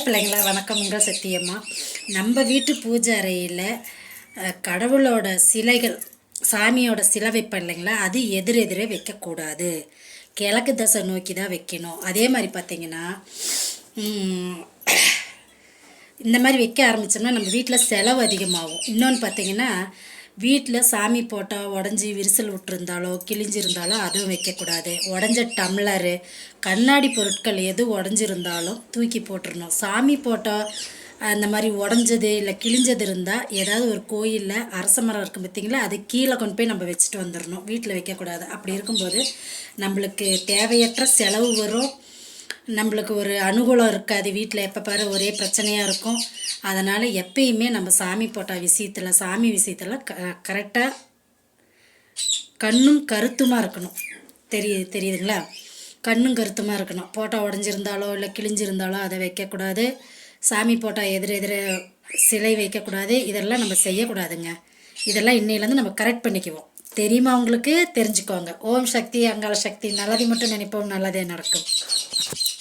பிள்ளைங்களா வணக்கம். உங்கள் சத்தியம்மா. நம்ம வீட்டு பூஜை அறையில் கடவுளோட சிலைகள், சாமியோட சிலை வைப்பேன் இல்லைங்களா, அது எதிரெதிரே வைக்கக்கூடாது. கிழக்கு தசை நோக்கி தான் வைக்கணும். அதே மாதிரி பார்த்திங்கன்னா இந்த மாதிரி வைக்க ஆரம்பித்தோம்னா நம்ம வீட்டில் செலவு அதிகமாகும். இன்னொன்று பார்த்திங்கன்னா வீட்டில் சாமி போட்டால் உடஞ்சி விரிசல் விட்டுருந்தாலோ கிழிஞ்சிருந்தாலோ அதுவும் வைக்கக்கூடாது. உடஞ்ச டம்ளரு, கண்ணாடி பொருட்கள் எது உடஞ்சிருந்தாலும் தூக்கி போட்டுடணும். சாமி போட்டால் அந்த மாதிரி உடஞ்சது இல்லை கிழிஞ்சது இருந்தால் ஏதாவது ஒரு கோயிலில் அரச மரம் இருக்கும் பார்த்திங்களா, அது கீழே கொண்டு போய் நம்ம வச்சுட்டு வந்துடணும். வீட்டில் வைக்கக்கூடாது. அப்படி இருக்கும்போது நம்மளுக்கு தேவையற்ற செலவு வரும். நம்மளுக்கு ஒரு அனுகூலம் இருக்காது. வீட்டில் எப்போ பாரு ஒரே பிரச்சனையாக இருக்கும். அதனால் எப்பயுமே நம்ம சாமி போட்ட விஷயத்தில், சாமி விஷயத்தில் கரெக்டாக கண்ணும் கருத்துமாக இருக்கணும். தெரியுதுங்களா? கண்ணும் கருத்துமாக இருக்கணும். போட்டா உடஞ்சிருந்தாலோ இல்லை கிழிஞ்சிருந்தாலோ அதை வைக்கக்கூடாது. சாமி போட்டா எதிரெதிர சிலை வைக்கக்கூடாது. இதெல்லாம் நம்ம செய்யக்கூடாதுங்க. இதெல்லாம் இன்னையிலேருந்து நம்ம கரெக்ட் பண்ணிக்குவோம். தெரியுமா உங்களுக்கு? தெரிஞ்சுக்கோங்க. ஓம் சக்தி, அங்காள சக்தி. நல்லதை மட்டும் நினைப்போம், நல்லதே நடக்கும்.